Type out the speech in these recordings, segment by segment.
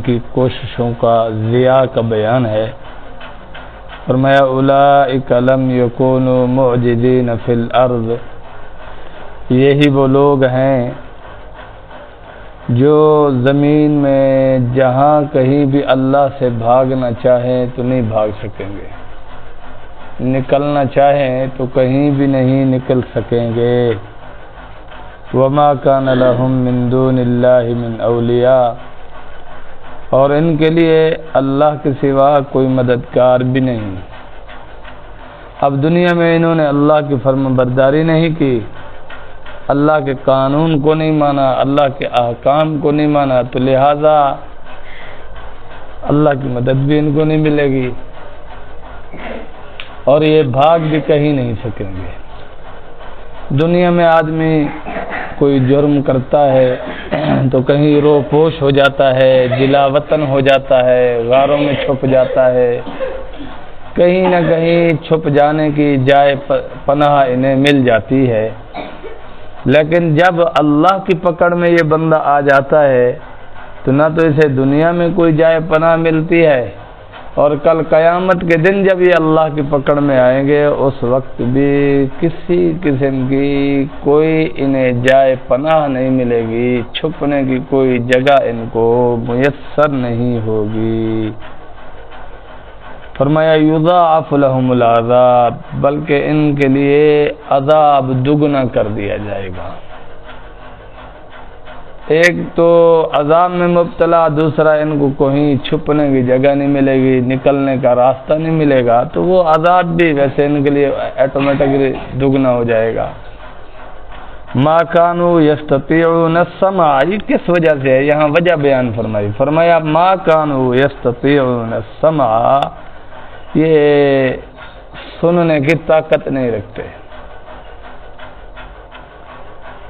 کی کوششوں کا ضیاء کا بیان ہے۔ فرمایا اولئک لم یکونوا معجزین فی الارض، یہی وہ لوگ ہیں جو زمین میں جہاں کہیں بھی اللہ سے بھاگنا چاہیں تو نہیں بھاگ سکیں گے، نکلنا چاہیں تو کہیں بھی نہیں نکل سکیں گے۔ وما کان لہم من دون اللہ من اولیاء، اور ان کے لیے اللہ کے سوا کوئی مددگار بھی نہیں۔ اب دنیا میں انہوں نے اللہ کی فرم برداری نہیں کی، اللہ کے قانون کو نہیں مانا، اللہ کے احکام کو نہیں مانا، تو لہذا اللہ کی مدد بھی ان کو نہیں ملے گی اور یہ بھاگ بھی کہیں نہیں سکیں گے۔ دنیا میں آدمی کوئی جرم کرتا ہے تو کہیں رو پوش ہو جاتا ہے، جلا وطن ہو جاتا ہے، غاروں میں چھپ جاتا ہے، کہیں نہ کہیں چھپ جانے کی جائے پناہ انہیں مل جاتی ہے۔ لیکن جب اللہ کی پکڑ میں یہ بندہ آ جاتا ہے تو نہ تو اسے دنیا میں کوئی جائے پناہ ملتی ہے، اور کل قیامت کے دن جب یہ اللہ کی پکڑ میں آئیں گے اس وقت بھی کسی قسم کی کوئی انہیں جائے پناہ نہیں ملے گی، چھپنے کی کوئی جگہ ان کو میسر نہیں ہوگی۔ فرمایا یضاعف لهم العذاب، بلکہ ان کے لیے عذاب دگنا کر دیا جائے گا۔ ایک تو عذاب میں مبتلا، دوسرا ان کو کہیں چھپنے کی جگہ نہیں ملے گی، نکلنے کا راستہ نہیں ملے گا، تو وہ عذاب بھی ویسے ان کے لیے آٹومیٹکلی دگنا ہو جائے گا۔ ما كانوا يستطيعون السمع، یہ کس وجہ سے ہے؟ یہاں وجہ بیان فرمائی، فرمایا ما كانوا يستطيعون السمع، یہ سننے کی طاقت نہیں رکھتے،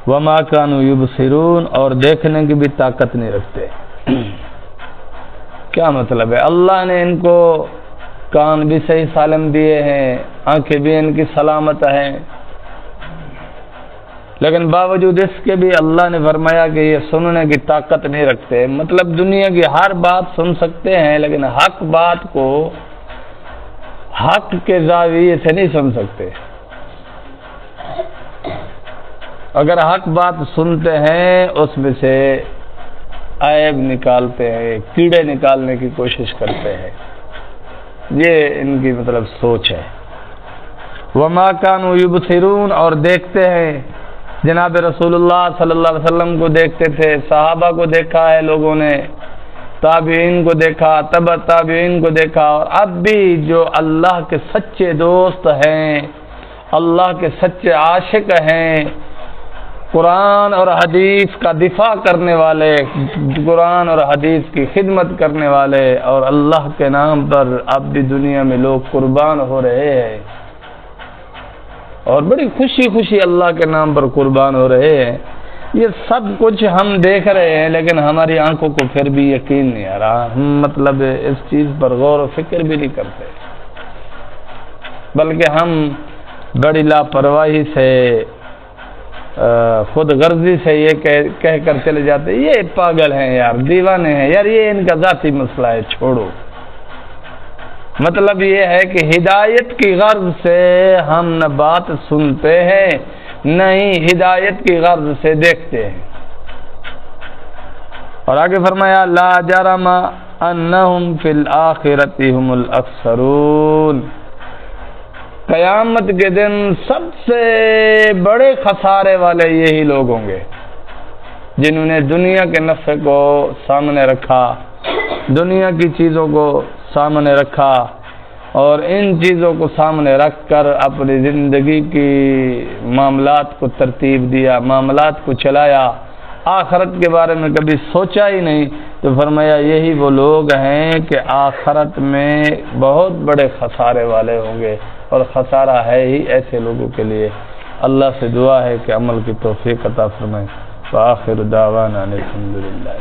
وما كانوا يبصرون، اور دیکھنے کی بھی طاقت نہیں رکھتے۔ کیا مطلب ہے؟ اللہ نے ان کو کان بھی صحیح سالم دیے ہیں، آنکھیں بھی ان کی سلامت ہیں، لیکن باوجود اس کے بھی اللہ نے فرمایا کہ یہ سننے کی طاقت نہیں رکھتے۔ مطلب دنیا کی ہر بات سن سکتے ہیں لیکن حق بات کو حق کے زاویے سے نہیں سن سکتے۔ اگر حق بات سنتے ہیں اس میں سے عیب نکالتے ہیں، کیڑے نکالنے کی کوشش کرتے ہیں، یہ ان کی مطلب سوچ ہے۔ وما كانوا يبصرون، اور دیکھتے ہیں، جناب رسول اللہ صلی اللہ علیہ وسلم کو دیکھتے تھے، صحابہ کو دیکھا ہے لوگوں نے، تابعین کو دیکھا، تبع تابعین کو دیکھا، اور اب بھی جو اللہ کے سچے دوست ہیں، اللہ کے سچے عاشق ہیں، قرآن اور حدیث کا دفاع کرنے والے، قرآن اور حدیث کی خدمت کرنے والے، اور اللہ کے نام پر اب بھی دنیا میں لوگ قربان ہو رہے ہیں، اور بڑی خوشی خوشی اللہ کے نام پر قربان ہو رہے ہیں۔ یہ سب کچھ ہم دیکھ رہے ہیں لیکن ہماری آنکھوں کو پھر بھی یقین نہیں آ رہا، ہم مطلب اس چیز پر غور و فکر بھی نہیں کرتے، بلکہ ہم بڑی لاپرواہی سے، خود غرضی سے یہ کہہ کر چلے جاتے یہ پاگل ہیں یار، دیوانے ہیں یار، یہ ان کا ذاتی مسئلہ ہے، چھوڑو۔ مطلب یہ ہے کہ ہدایت کی غرض سے ہم نہ بات سنتے ہیں نہ ہی ہدایت کی غرض سے دیکھتے ہیں۔ اور آگے فرمایا لا جرم انہم فی الآخرۃ هم الاخسرون، قیامت کے دن سب سے بڑے خسارے والے یہی لوگ ہوں گے جنہوں نے دنیا کے نفع کو سامنے رکھا، دنیا کی چیزوں کو سامنے رکھا، اور ان چیزوں کو سامنے رکھ کر اپنی زندگی کی معاملات کو ترتیب دیا، معاملات کو چلایا، آخرت کے بارے میں کبھی سوچا ہی نہیں، تو فرمایا یہی وہ لوگ ہیں کہ آخرت میں بہت بڑے خسارے والے ہوں گے، اور خسارہ ہے ہی ایسے لوگوں کے لیے۔ اللہ سے دعا ہے کہ عمل کی توفیق عطا فرمائے۔ وآخر دعوانا الحمدللہ۔